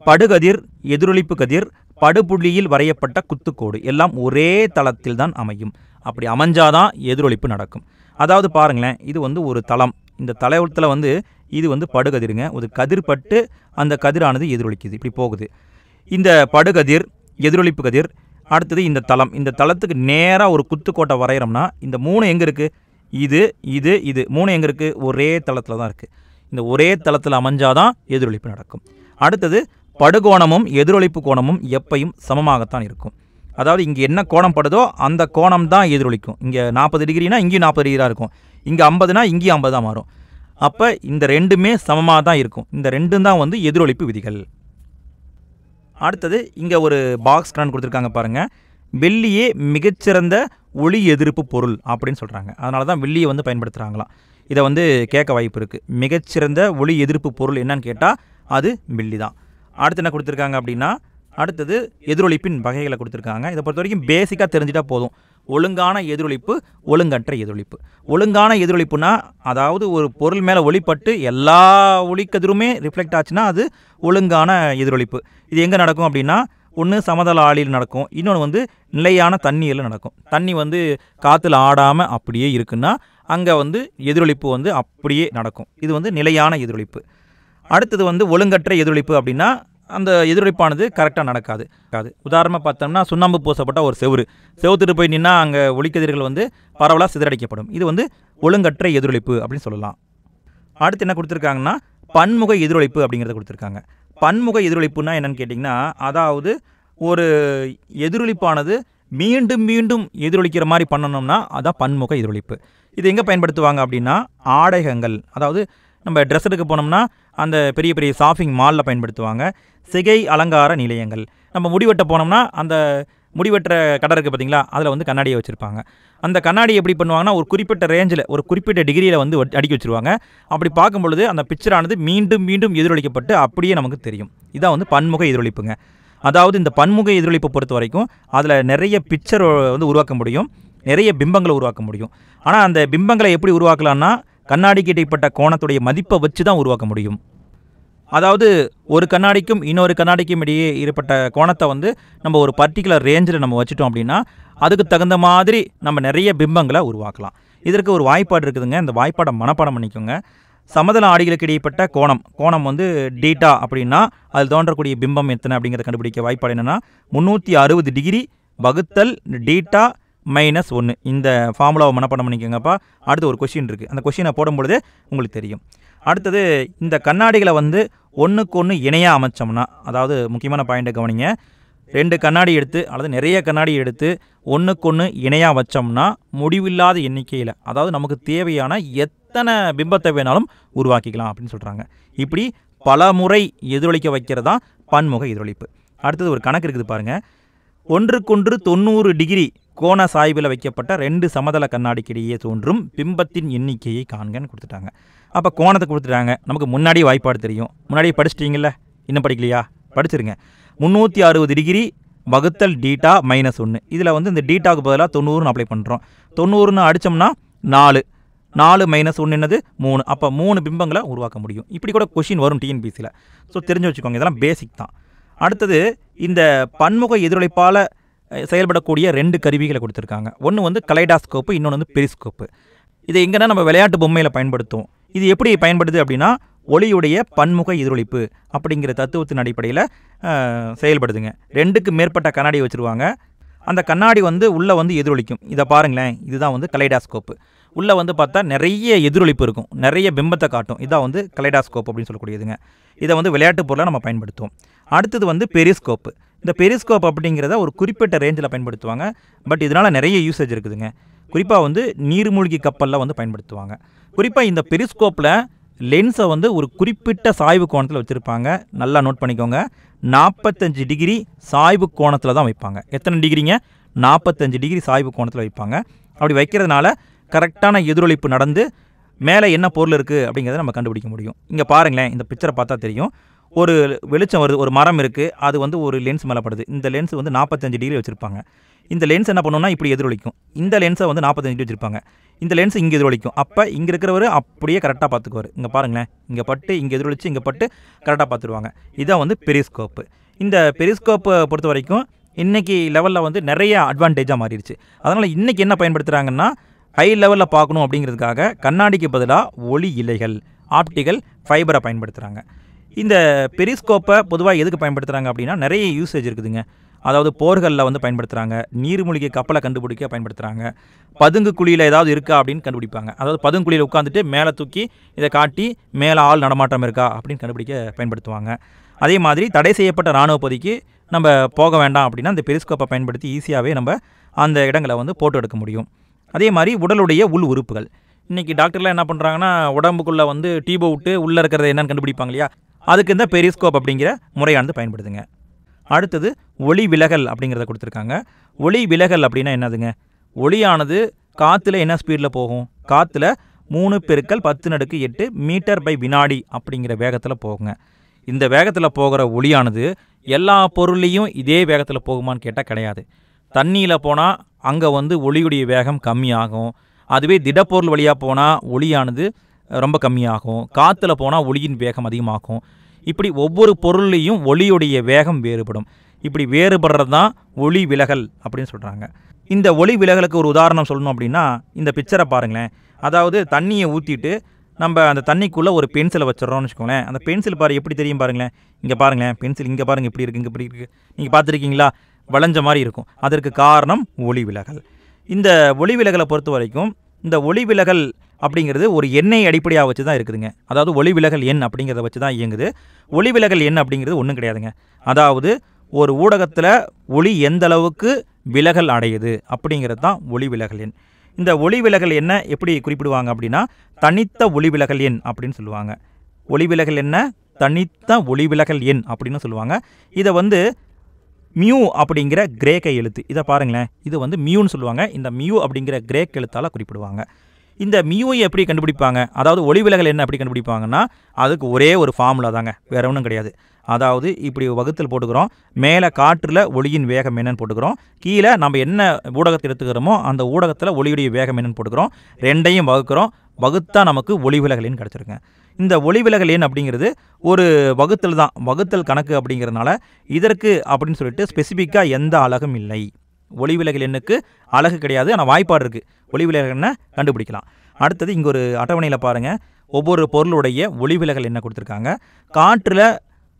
படுகதிர், எதிரொலிப்பு கதிர், படுபுள்ளியில் வரையப்பட்ட குத்துக்கோடு எல்லாம் ஒரே தளத்தில் தான் அமையும். அப்படி அமைஞ்சாதான் எதிரொலிப்பு நடக்கும். அதாவது பாருங்களேன், இது வந்து ஒரு தளம். இந்த தளத்தில் வந்து இது வந்து படுகதிருங்க. ஒரு கதிர் பட்டு அந்த கதிரானது எதிரொலிக்குது, இப்படி போகுது. இந்த படுகதிர், எதிரொலிப்பு கதிர், அடுத்தது இந்த தளம். இந்த தளத்துக்கு நேராக ஒரு குத்துக்கோட்டை வரைகிறோம்னா இந்த 3 எங்கே இருக்குது? இது 3 எங்கே இருக்குது? ஒரே தளத்தில் தான் இருக்குது. இந்த ஒரே தளத்தில் அமைஞ்சாதான் எதிரொலிப்பு நடக்கும். அடுத்தது படுகோணமும் எதிரொலிப்பு கோணமும் எப்பையும் சமமாகத்தான் இருக்கும். அதாவது இங்கே என்ன கோணம் படுதோ அந்த கோணம் தான் எதிரொலிக்கும். இங்கே 40 டிகிரினா இங்கேயும் 40 டிகிரியாக இருக்கும். இங்கே 50னா இங்கேயும் 50 தான் மாறும். அப்போ இந்த ரெண்டுமே சமமாக தான் இருக்கும். இந்த ரெண்டும் தான் வந்து எதிரொலிப்பு விதிகள். அடுத்தது இங்கே ஒரு பாக்ஸ் கரண்ட் கொடுத்துருக்காங்க பாருங்கள். வெள்ளியே மிகச்சிறந்த ஒளி எதிர்ப்பு பொருள் அப்படின்னு சொல்கிறாங்க. அதனால தான் வெள்ளியை வந்து பயன்படுத்துகிறாங்களாம். இதை வந்து கேட்க வாய்ப்பு இருக்குது. மிகச்சிறந்த ஒளி எதிர்ப்பு பொருள் என்னன்னு கேட்டால் அது வெள்ளி தான். அடுத்து என்ன கொடுத்துருக்காங்க அப்படின்னா, அடுத்தது எதிரொலிப்பின் வகைகளை கொடுத்துருக்காங்க. இதை பொறுத்த வரைக்கும் பேசிக்காக தெரிஞ்சிட்டா போதும். ஒழுங்கான எதிரொலிப்பு, ஒழுங்கற்ற எதிரொலிப்பு. ஒழுங்கான எதிரொலிப்புனா அதாவது ஒரு பொருள் மேலே ஒளிப்பட்டு எல்லா ஒளிக்கதிருமே ரிஃப்ளெக்ட் ஆச்சுன்னா அது ஒழுங்கான எதிரொலிப்பு. இது எங்கே நடக்கும் அப்படின்னா, ஒன்று சமதள ஆழியில் நடக்கும், இன்னொன்று வந்து நிலையான தண்ணியில் நடக்கும். தண்ணி வந்து காற்றுல ஆடாமல் அப்படியே இருக்குன்னா அங்கே வந்து எதிரொலிப்பு வந்து அப்படியே நடக்கும். இது வந்து நிலையான எதிரொலிப்பு. அடுத்தது வந்து ஒழுங்கற்ற எதிரொலிப்பு அப்படின்னா அந்த எதிரொலிப்பானது கரெக்டாக நடக்காது. உதாரணமாக பார்த்தோம்னா, சுண்ணாம்பு பூசப்பட்ட ஒரு செவுத்துட்டு போய் நின்னா அங்கே ஒளிக்கதிர்கள் வந்து பரவலாக சிதறடிக்கப்படும். இது வந்து ஒழுங்கற்ற எதிரொலிப்பு அப்படின்னு சொல்லலாம். அடுத்து என்ன கொடுத்துருக்காங்கன்னா, பன்முக எதிரொலிப்பு அப்படிங்கிறத கொடுத்துருக்காங்க. பன்முக எதிரொலிப்புனா என்னன்னு கேட்டிங்கன்னா, அதாவது ஒரு எதிரொலிப்பானது மீண்டும் மீண்டும் எதிரொலிக்கிற மாதிரி பண்ணணும்னா அதான் பன்முக எதிரொலிப்பு. இது எங்கே பயன்படுத்துவாங்க அப்படின்னா, ஆடைகங்கள், அதாவது நம்ம ட்ரெஸ் எடுக்க போனோம்னா அந்த பெரிய பெரிய ஷாப்பிங் மாலில் பயன்படுத்துவாங்க. சிகை அலங்கார நிலையங்கள், நம்ம முடிவெட்ட போனோம்னா அந்த முடிவெட்டுற கடை இருக்குது பார்த்தீங்களா, அதில் வந்து கண்ணாடியை வச்சுருப்பாங்க. அந்த கண்ணாடி எப்படி பண்ணுவாங்கன்னா, ஒரு குறிப்பிட்ட ரேஞ்சில் ஒரு குறிப்பிட்ட டிகிரியில் வந்து அடுக்கி வச்சுருவாங்க. அப்படி பார்க்கும்பொழுது அந்த பிக்சரானது மீண்டும் மீண்டும் எதிரொலிக்கப்பட்டு அப்படியே நமக்கு தெரியும். இதான் வந்து பன்முக எதிரொலிப்புங்க. அதாவது இந்த பன்முக எதிரொலிப்பை பொறுத்த வரைக்கும் அதில் நிறைய பிக்சர் வந்து உருவாக்க முடியும், நிறைய பிம்பங்களை உருவாக்க முடியும். ஆனால் அந்த பிம்பங்களை எப்படி உருவாக்கலாம்னா, கண்ணாடிக்கு இடைப்பட்ட கோணத்துடைய மதிப்பை வச்சு தான் உருவாக்க முடியும். அதாவது ஒரு கண்ணாடிக்கும் இன்னொரு கண்ணாடிக்கும் இடையே ஏற்பட்ட கோணத்தை வந்து நம்ம ஒரு பர்டிகுலர் ரேஞ்சில் நம்ம வச்சுட்டோம் அப்படின்னா அதுக்கு தகுந்த மாதிரி நம்ம நிறைய பிம்பங்களை உருவாக்கலாம். இதற்கு ஒரு வாய்ப்பாடு இருக்குதுங்க. இந்த வாய்ப்பாடை மனப்பாடம் பண்ணிக்கோங்க. சமதள ஆடிகளுக்கு இடைப்பட்ட கோணம் வந்து டீட்டா அப்படின்னா அதில் தோன்றக்கூடிய பிம்பம் எத்தனை அப்படிங்கிறத கண்டுபிடிக்க வாய்ப்பாடு என்னென்னா, 360 டிகிரி வகுத்தல் டீட்டா -1. இந்த ஃபார்முலாவை மனப்பாடம் பண்ணிக்கோங்கப்பா. அடுத்து ஒரு கொஷின் இருக்குது. அந்த கொஷினை போடும்பொழுதே உங்களுக்கு தெரியும். அடுத்தது இந்த கண்ணாடிகளை வந்து ஒன்றுக்கு ஒன்று இணையாக அமைச்சோம்னா, அதாவது முக்கியமான பாயிண்ட்டை கவனிங்க. 2 கண்ணாடி எடுத்து அல்லது நிறைய கண்ணாடி எடுத்து ஒன்றுக்கு ஒன்று இணையாக வச்சோம்னா முடிவில்லாத எண்ணிக்கையில், அதாவது நமக்கு தேவையான எத்தனை பிம்பத்தை வேணாலும் உருவாக்கிக்கலாம் அப்படின்னு சொல்கிறாங்க. இப்படி பல முறை எதிரொலிக்க வைக்கிறது தான் பன்முக எதிரொலிப்பு. அடுத்தது ஒரு கணக்கு இருக்குது பாருங்கள். ஒன்றுக்கொன்று 90 டிகிரி கோண சாய்வில் வைக்கப்பட்ட 2 சமதள கண்ணாடிக்கு இடையே தோன்றும் பிம்பத்தின் எண்ணிக்கையை காண்கன்னு கொடுத்துட்டாங்க. அப்போ கோணத்தை கொடுத்துட்டாங்க. நமக்கு முன்னாடி வாய்ப்பாடு தெரியும். முன்னாடியே படிச்சிட்டிங்கள, இன்னும் படிக்கலையா? படிச்சிருங்க. 360 டிகிரி வகுத்தல் டீட்டா -1. இதில் வந்து இந்த டீட்டாவுக்கு பதிலாக 90ன்னு அப்ளை பண்ணுறோம். 90ன்னு அடித்தோம்னா 4 -1 என்னது 3. அப்போ 3 பிம்பங்களை உருவாக்க முடியும். இப்படி கூட கொஷின் வரும் டிஎன்பிசியில். ஸோ தெரிஞ்சு வச்சுக்கோங்க, இதெல்லாம் பேசிக் தான். அடுத்தது இந்த பன்முக எதிரொலிப்பால் செயல்படக்கூடிய 2 கருவிகளை கொடுத்துருக்காங்க. ஒன்று வந்து கலைடாஸ்கோப்பு, இன்னொன்று வந்து பெரிஸ்கோப்பு. இது எங்கன்னா நம்ம விளையாட்டு பொம்மையில் பயன்படுத்துவோம். இது எப்படி பயன்படுது அப்படின்னா, ஒளியுடைய பன்முக எதிரொலிப்பு அப்படிங்கிற தத்துவத்தின் அடிப்படையில் செயல்படுதுங்க. 2க்கு மேற்பட்ட கண்ணாடி வச்சுருவாங்க. அந்த கண்ணாடி வந்து உள்ளே வந்து எதிரொலிக்கும். இதை பாருங்களேன், இதுதான் வந்து கலைடாஸ்கோப்பு. உள்ளே வந்து பார்த்தா நிறைய எதிரொலிப்பு இருக்கும், நிறைய பிம்பத்தை காட்டும். இதான் வந்து கலைடாஸ்கோப் அப்படின்னு சொல்லக்கூடியதுங்க. இதை வந்து விளையாட்டு பொருளாக நம்ம பயன்படுத்துவோம். அடுத்தது வந்து பெரிஸ்கோப்பு. இந்த பெரிஸ்கோப் அப்படிங்கிறத ஒரு குறிப்பிட்ட ரேஞ்சில் பயன்படுத்துவாங்க. பட் இதனால் நிறைய யூசேஜ் இருக்குதுங்க. குறிப்பாக வந்து நீர்மூழ்கி கப்பலில் வந்து பயன்படுத்துவாங்க. குறிப்பாக இந்த பெரிஸ்கோப்பில் லென்ஸை வந்து ஒரு குறிப்பிட்ட சாய்வு கோணத்தில் வச்சுருப்பாங்க. நல்லா நோட் பண்ணிக்கோங்க. 45 டிகிரி சாய்வு கோணத்தில் தான் வைப்பாங்க. எத்தனை டிகிரிங்க? 45 டிகிரி சாய்வு கோணத்தில் வைப்பாங்க. அப்படி வைக்கிறதுனால கரெக்டான எதிரொலிப்பு நடந்து மேலே என்ன பொருள் இருக்குது அப்படிங்கிறத நம்ம கண்டுபிடிக்க முடியும். இங்கே பாருங்களேன், இந்த பிக்சரை பார்த்தா தெரியும். ஒரு வெளிச்சம் வருது, ஒரு மரம் இருக்குது, அது வந்து ஒரு லென்ஸ் மேலே படுது. இந்த லென்ஸ் வந்து 45 டிகிரி வச்சுருப்பாங்க. இந்த லென்ஸ் என்ன பண்ணுன்னா இப்படி எதிரொலிக்கும். இந்த லென்ஸை வந்து 45 டிகிரி வச்சுருப்பாங்க. இந்த லென்ஸ் இங்கே எதிரொலிக்கும். அப்போ இங்கே இருக்கிறவர் அப்படியே கரெக்டாக பார்த்துக்குவார். இங்கே பாருங்களேன், இங்கே பட்டு இங்கே எதிரொலிச்சு இங்கே பட்டு கரெக்டாக பார்த்துருவாங்க. இதான் வந்து பெரிஸ்கோப்பு. இந்த பெரிஸ்கோப்பை பொறுத்த வரைக்கும் இன்றைக்கி லெவலில் வந்து நிறைய அட்வான்டேஜாக மாறிடுச்சு. அதனால் இன்றைக்கி என்ன பயன்படுத்துகிறாங்கன்னா, ஹை லெவலில் பார்க்கணும் அப்படிங்கிறதுக்காக கண்ணாடிக்கு பதிலாக ஒளி இலைகள், ஆப்டிக்கல் ஃபைபரை பயன்படுத்துகிறாங்க. இந்த பெரிஸ்கோப்பை பொதுவாக எதுக்கு பயன்படுத்துகிறாங்க அப்படின்னா, நிறைய யூசேஜ் இருக்குதுங்க. அதாவது போர்களில் வந்து பயன்படுத்துகிறாங்க, நீர்மூழ்கி கப்பலை கண்டுபிடிக்க பயன்படுத்துகிறாங்க, பதுங்கு குழியில் ஏதாவது இருக்கா அப்படின்னு கண்டுபிடிப்பாங்க. அதாவது பதுங்கு குழியில் உட்காந்துட்டு மேலே தூக்கி இதை காட்டி மேலே ஆள் நடமாட்டம் இருக்கா அப்படின்னு கண்டுபிடிக்க பயன்படுத்துவாங்க. அதே மாதிரி தடை செய்யப்பட்ட இராணுவ பகுதிக்கு நம்ம போக வேண்டாம் அப்படின்னா இந்த பெரிஸ்கோப்பை பயன்படுத்தி ஈஸியாகவே நம்ம அந்த இடங்களை வந்து போட்டோ எடுக்க முடியும். அதே மாதிரி உடலுடைய உள் உறுப்புகள். இன்றைக்கி டாக்டர்லாம் என்ன பண்ணுறாங்கன்னா, உடம்புக்குள்ளே வந்து டியூபை விட்டு உள்ளே இருக்கிறத என்னென்னு கண்டுபிடிப்பாங்க இல்லையா, அதுக்கு இந்த பெரிஸ்கோப் அப்படிங்கிற முறையானது பயன்படுதுங்க. அடுத்தது ஒளி விலகல் அப்படிங்கிறத கொடுத்துருக்காங்க. ஒளி விலகல் அப்படின்னா என்னதுங்க? ஒளியானது காற்றுல என்ன ஸ்பீடில் போகும்? காற்றுல 3×10⁸ மீட்டர்/வினாடி அப்படிங்கிற வேகத்தில் போகுங்க. இந்த வேகத்தில் போகிற ஒளியானது எல்லா பொருளையும் இதே வேகத்தில் போகுமான்னு கேட்டால் கிடையாது. தண்ணியில் போனால் அங்கே வந்து ஒளியுடைய வேகம் கம்மியாகும். அதுவே திடப்பொருள் வழியாக போனால் ஒளியானது ரொம்ப கம்மியாகும். காற்றுல போனால் ஒளியின் வேகம் அதிகமாகும். இப்படி ஒவ்வொரு பொருளையும் ஒளியுடைய வேகம் வேறுபடும். இப்படி வேறுபடுறது தான் ஒளி விலகல் அப்படின்னு சொல்கிறாங்க. இந்த ஒளி விலகலுக்கு ஒரு உதாரணம் சொல்லணும் அப்படின்னா, இந்த பிக்சரை பாருங்களேன். அதாவது தண்ணியை ஊற்றிட்டு நம்ம அந்த தண்ணிக்குள்ளே ஒரு பென்சிலை வச்சிடறோம்னு வச்சுக்கோங்களேன். அந்த பென்சில் பாரு எப்படி தெரியும் பாருங்களேன். இங்கே பாருங்களேன், பென்சில் இங்கே பாருங்கள் இப்படி இருக்குது, இங்கே இப்படி இருக்குது. நீங்கள் பார்த்துருக்கீங்களா? வளைஞ்ச மாதிரி இருக்கும். அதற்கு காரணம் ஒளி விலகல். இந்த ஒளி விலகலை பொறுத்த வரைக்கும் இந்த ஒளி விலகல் அப்படிங்கிறது ஒரு எண்ணை அடிப்படையாக வச்சு தான் இருக்குதுங்க. அதாவது ஒளி விலகல் எண் அப்படிங்கிறத வச்சு தான் இயங்குது. ஒளி விலகல் எண் அப்படிங்கிறது ஒன்றும் கிடையாதுங்க. அதாவது ஒரு ஊடகத்தில் ஒளி எந்த அளவுக்கு விலகல் அடையுது அப்படிங்கிறது தான் ஒளி விலகல் எண். இந்த ஒளி விலகல் எண்ணை எப்படி குறிப்பிடுவாங்க அப்படின்னா, தனித்த ஒளி விலகல் எண் அப்படின்னு சொல்லுவாங்க. ஒளி விலகல் எண்ணை தனித்த ஒளி விலகல் எண் அப்படின்னு சொல்லுவாங்க. இதை வந்து மியூ அப்படிங்கிற கிரேக்க எழுத்து, இதை பாருங்களேன், இது வந்து மியூன்னு சொல்லுவாங்க. இந்த மியூ அப்படிங்கிற கிரேக்க எழுத்தால் குறிப்பிடுவாங்க. இந்த மியூவை எப்படி கண்டுபிடிப்பாங்க? அதாவது ஒளி விலகல் என்ன எப்படி கண்டுபிடிப்பாங்கன்னா, அதுக்கு ஒரே ஒரு ஃபார்முலா தாங்க, வேறு ஒன்றும் கிடையாது. அதாவது இப்படி வகுத்தல் போட்டுக்கிறோம். மேலே காற்றில் ஒளியின் வேகம் என்னன்னு போட்டுக்கிறோம். கீழே நம்ம என்ன ஊடகத்தை எடுத்துக்கிறோமோ அந்த ஊடகத்தில் ஒளியுடைய வேகம் என்னன்னு போட்டுக்கிறோம். ரெண்டையும் வகுக்கிறோம். வகுத்தா நமக்கு ஒளி விலகல் எண் கிடச்சிருங்க. இந்த ஒளி விலகல் எண் அப்படிங்கிறது ஒரு வகுத்தல் தான், வகுத்தல் கணக்கு அப்படிங்கிறதுனால இதற்கு அப்படின்னு சொல்லிட்டு ஸ்பெசிஃபிக்காக எந்த அலகும் இல்லை. ஒளி விலகல் எண்ணுக்கு அலகு கிடையாது, ஆனால் வாய்ப்பாடு இருக்குது. ஒளி விலகல் எண்ணை கண்டுபிடிக்கலாம். அடுத்தது இங்கே ஒரு அட்டவணையில் பாருங்கள், ஒவ்வொரு பொருளுடைய ஒளி விலகல் எண்ணை கொடுத்துருக்காங்க. காற்றில்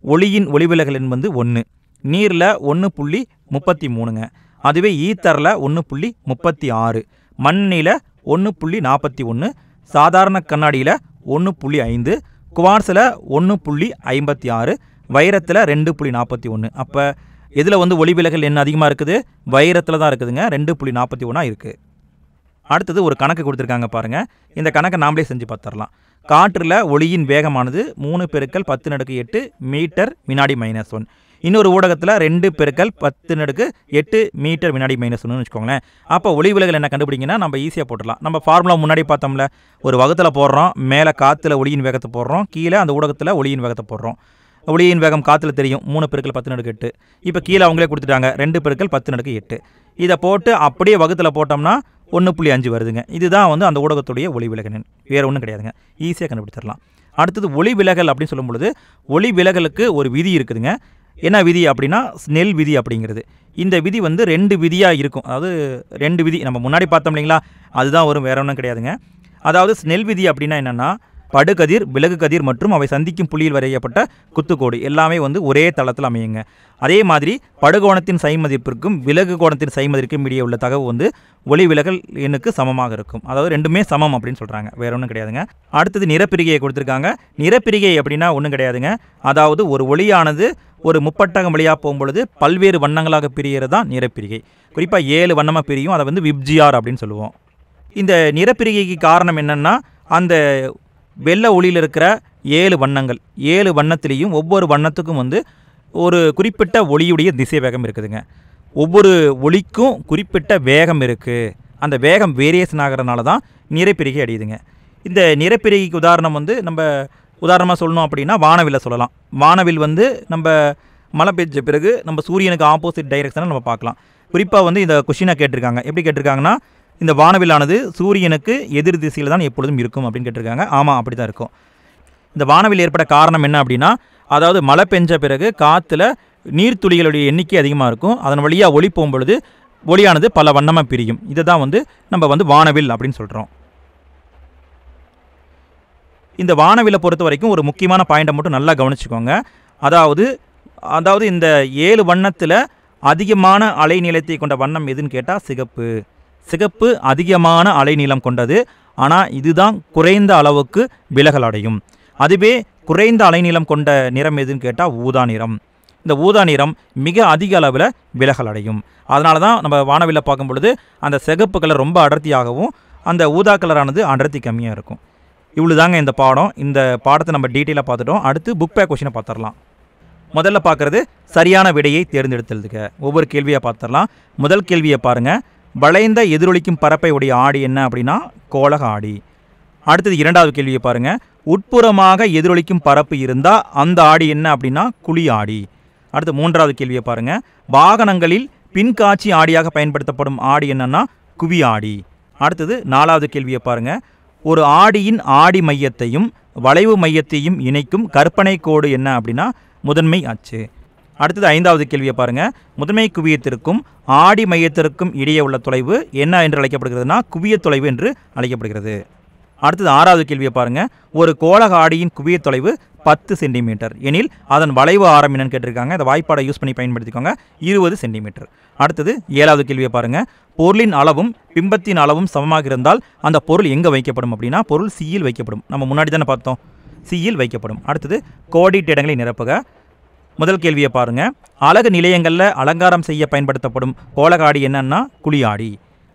ஒளியின் ஒளி விலகல் எண் வந்து 1, நீரில் 1.33ங்க. அதுவே ஈத்தரில் 1.36, மண்ணில் 1.41, சாதாரண கண்ணாடியில் 1.5, குவார்ட்ஸில் 1.56, வைரத்தில் 2.41. அப்போ எதில் வந்து ஒளி விலகல் எண் அதிகமாக இருக்குது? வைரத்தில் தான் இருக்குதுங்க, 2.41 இருக்குது. அடுத்தது ஒரு கணக்கு கொடுத்துருக்காங்க பாருங்கள். இந்த கணக்கை நாமளே செஞ்சு பார்த்துடலாம். காற்றில் ஒளியின் வேகமானது 3×10⁸ மீட்டர்/வினாடி-1. இன்னொரு ஊடகத்தில் 2×10⁸ மீட்டர்/வினாடி-1ன்னு வச்சுக்கோங்களேன். அப்போ ஒளி விலகல் என்ன கண்டுபிடிங்கன்னா நம்ம ஈஸியாக போட்டுடலாம். நம்ம ஃபார்முலா முன்னாடி பார்த்தோம்ல, ஒரு வகுத்தில் போடுறோம், மேலே காற்றுல ஒளியின் வேகத்தை போடுறோம், கீழே அந்த ஊடகத்தில் ஒளியின் வேகத்தை போடுறோம். ஒளியின் வேகம் காற்றுல தெரியும் 3×10⁸. இப்போ கீழே அவங்களே கொடுத்துட்டாங்க 2×10⁸. இதை போட்டு அப்படியே வகுத்தில் போட்டோம்னா 1.5 வருதுங்க. இதுதான் வந்து அந்த ஊடகத்துடைய ஒளி விலகல் எண், வேறு ஒன்றும் கிடையாதுங்க. ஈஸியாக கண்டுபிடிச்சிடலாம். அடுத்தது ஒளி விலகல் அப்படின்னு சொல்லும் பொழுது ஒளி விலகலுக்கு ஒரு விதி இருக்குதுங்க. என்ன விதி அப்படின்னா ஸ்னெல் விதி அப்படிங்கிறது. இந்த விதி வந்து 2 விதியாக இருக்கும். அதாவது 2 விதி நம்ம முன்னாடி பார்த்தோம் இல்லைங்களா, அதுதான் வரும், வேறு ஒன்றும் கிடையாதுங்க. அதாவது ஸ்னெல் விதி அப்படின்னா என்னென்னா, படுகதிர், விலகு கதிர் மற்றும் அவை சந்திக்கும் புள்ளியில் வரையப்பட்ட குத்துக்கோடு எல்லாமே வந்து ஒரே தளத்தில் அமையுங்க. அதே மாதிரி படுகோணத்தின் சை மதிப்பிற்கும் விலகு கோணத்தின் சை மதிப்பிற்கும் இடையே உள்ள தகவு வந்து ஒளி விலகல் எண்ணுக்கு சமமாக இருக்கும். அதாவது ரெண்டுமே சமம் அப்படின்னு சொல்கிறாங்க, வேற ஒன்றும் கிடையாதுங்க. அடுத்தது நிறப்பிரிகையை கொடுத்துருக்காங்க. நிறப்பிரிகை அப்படின்னா ஒன்றும் கிடையாதுங்க. அதாவது ஒரு ஒளியானது ஒரு முப்பட்டகம் வழியாக போகும்பொழுது பல்வேறு வண்ணங்களாக பிரிகிறது தான் நிறப்பிரிகை. குறிப்பாக 7 வண்ணமாக பிரியும். அதை வந்து விப்ஜிஆர் அப்படின்னு சொல்லுவோம். இந்த நிறப்பிரிகைக்கு காரணம் என்னென்னா, அந்த வெள்ளை ஒளியில் இருக்கிற 7 வண்ணங்கள், 7 வண்ணத்திலையும் ஒவ்வொரு வண்ணத்துக்கும் வந்து ஒரு குறிப்பிட்ட ஒளியுடைய திசை வேகம் இருக்குதுங்க. ஒவ்வொரு ஒளிக்கும் குறிப்பிட்ட வேகம் இருக்குது. அந்த வேகம் வேரியேஷன் ஆகிறதுனால தான் நிறப்பிரிகை அடையுதுங்க. இந்த நிறப்பிரிகைக்கு உதாரணம் வந்து நம்ம உதாரணமாக சொல்லணும் அப்படின்னா வானவில்லை சொல்லலாம். வானவில் வந்து நம்ம மழை பெய்ஞ்ச பிறகு நம்ம சூரியனுக்கு ஆப்போசிட் டைரெக்ஷனில் நம்ம பார்க்கலாம். குறிப்பாக வந்து இந்த கொஷினை கேட்டிருக்காங்க. எப்படி கேட்டிருக்காங்கன்னா, இந்த வானவில்லானது சூரியனுக்கு எதிர் திசையில் தான் எப்பொழுதும் இருக்கும் அப்படின்னு கேட்டிருக்காங்க. ஆமாம், அப்படி தான் இருக்கும். இந்த வானவில் ஏற்பட காரணம் என்ன அப்படின்னா, அதாவது மழை பெஞ்ச பிறகு காற்றுல நீர்த்துளிகளுடைய எண்ணிக்கை அதிகமாக இருக்கும். அதன் வழியாக ஒளி போகும்பொழுது ஒளியானது பல வண்ணமாக பிரியும். இதை தான் வந்து நம்ம வந்து வானவில் அப்படின்னு சொல்கிறோம். இந்த வானவிலை பொறுத்த வரைக்கும் ஒரு முக்கியமான பாயிண்டை மட்டும் நல்லா கவனிச்சுக்கோங்க. அதாவது இந்த 7 வண்ணத்தில் அதிகமான அலைநீளத்தை கொண்ட வண்ணம் எதுன்னு கேட்டால் சிகப்பு. சிகப்பு அதிகமான அலைநீளம் கொண்டது. ஆனால் இதுதான் குறைந்த அளவுக்கு விலகல் அடையும். அதுவே குறைந்த அலைநீளம் கொண்ட நிறம் எதுன்னு கேட்டால் ஊதா நிறம். இந்த ஊதா நிறம் மிக அதிக அளவில் விலகல் அடையும். அதனால தான் நம்ம வானவில்லை பார்க்கும் பொழுது அந்த சிகப்பு கலர் ரொம்ப அடர்த்தியாகவும் அந்த ஊதா கலரானது அடர்த்தி கம்மியாக இருக்கும். இவ்வளோ தாங்க இந்த பாடம். இந்த பாடத்தை நம்ம டீட்டெயிலாக பார்த்துட்டோம். அடுத்து புக் பேக் கொஷினை பார்த்துடலாம். முதல்ல பார்க்குறது சரியான விடையை தேர்ந்தெடுத்ததுக்க. ஒவ்வொரு கேள்வியாக பார்த்துடலாம். முதல் கேள்வியை பாருங்கள். வளைந்த எதிரொலிக்கும் பரப்பை உடைய ஆடி என்ன அப்படின்னா கோளக ஆடி. அடுத்தது இரண்டாவது கேள்வியை பாருங்கள். உட்புறமாக எதிரொலிக்கும் பரப்பு இருந்தால் அந்த ஆடி என்ன அப்படின்னா குழி ஆடி. அடுத்து மூன்றாவது கேள்வியை பாருங்கள். வாகனங்களில் பின்காட்சி ஆடியாக பயன்படுத்தப்படும் ஆடி என்னன்னா குவி ஆடி. அடுத்தது நாலாவது கேள்வியை பாருங்கள். ஒரு ஆடியின் ஆடி மையத்தையும் வளைவு மையத்தையும் இணைக்கும் கற்பனை கோடு என்ன அப்படின்னா முதன்மை அச்சு. அடுத்தது ஐந்தாவது கேள்வியை பாருங்கள். முதன்மை குவியத்திற்கும் ஆடி மையத்திற்கும் இடையே உள்ள தொலைவு என்ன என்று அழைக்கப்படுகிறதுனா குவிய தொலைவு என்று அழைக்கப்படுகிறது. அடுத்தது ஆறாவது கேள்வியை பாருங்கள். ஒரு கோளக ஆடியின் குவிய தொலைவு 10 சென்டிமீட்டர் எனில் அதன் வளைவு ஆரம் என்னன்னு கேட்டிருக்காங்க. இந்த வாய்ப்பாடை யூஸ் பண்ணி பயன்படுத்திக்கோங்க. 20 சென்டிமீட்டர். அடுத்தது ஏழாவது கேள்வியை பாருங்கள். பொருளின் அளவும் பிம்பத்தின் அளவும் சமமாக இருந்தால் அந்த பொருள் எங்கே வைக்கப்படும் அப்படின்னா பொருள் சியில் வைக்கப்படும். நம்ம முன்னாடி தானே பார்த்தோம், சியில் வைக்கப்படும். அடுத்தது கோடிட்ட இடங்களை நிரப்புக. முதல் கேள்வியை பாருங்கள். அழகு நிலையங்களில் அலங்காரம் செய்ய பயன்படுத்தப்படும் கோளக ஆடி என்னன்னா குழி ஆடி.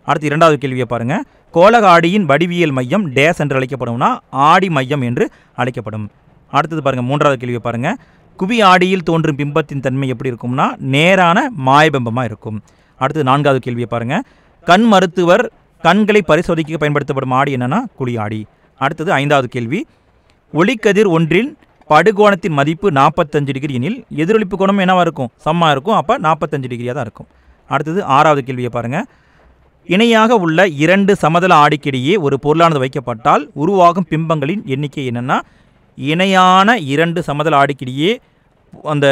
அடுத்து இரண்டாவது கேள்வியை பாருங்கள். கோளக ஆடியின் வடிவியல் மையம் டேஸ் என்று அழைக்கப்படும்னா ஆடி மையம் என்று அழைக்கப்படும். அடுத்தது பாருங்கள். மூன்றாவது கேள்வியை பாருங்கள். குவி ஆடியில் தோன்றும் பிம்பத்தின் தன்மை எப்படி இருக்கும்னா நேரான மாயபிம்பமாக இருக்கும். அடுத்தது நான்காவது கேள்வியை பாருங்கள். கண் மருத்துவர் கண்களை பரிசோதிக்க பயன்படுத்தப்படும் ஆடி என்னன்னா குழி ஆடி. அடுத்தது ஐந்தாவது கேள்வி. ஒளிக்கதிர் ஒன்றில் படுகோணத்தின் மதிப்பு 45 டிகிரி எனில் எதிரொலிப்பு கோணம் என்னவாக இருக்கும்? சமமாக இருக்கும். அப்போ 45 டிகிரியாக தான் இருக்கும். அடுத்தது ஆறாவது கேள்வியை பாருங்கள். இணையாக உள்ள 2 சமதள ஆடிக்கிடையே ஒரு பொருளானது வைக்கப்பட்டால் உருவாகும் பிம்பங்களின் எண்ணிக்கை என்னென்னா இணையான 2 சமதள ஆடிக்கிடையே அந்த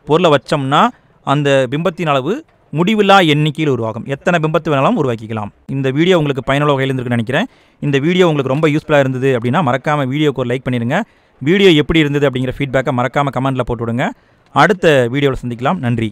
பொருளை வச்சோம்னா அந்த பிம்பத்தின் அளவு முடிவில்லா எண்ணிக்கையில் உருவாகும். எத்தனை பிம்பத்தை வேணாலும் உருவாக்கிக்கலாம். இந்த வீடியோ உங்களுக்கு பயனுள்ள வகையில் இருந்திருக்குன்னு நினைக்கிறேன். இந்த வீடியோ உங்களுக்கு ரொம்ப யூஸ்ஃபுல்லாக இருந்தது அப்படின்னா மறக்காமல் வீடியோக்கு ஒரு லைக் பண்ணிடுங்க. வீடியோ எப்படி இருந்தது அப்படிங்கிற ஃபீட்பேக்கை மறக்காமல் கமெண்ட்டில் போட்டு விடுங்க. அடுத்த வீடியோவில் சந்திக்கலாம். நன்றி.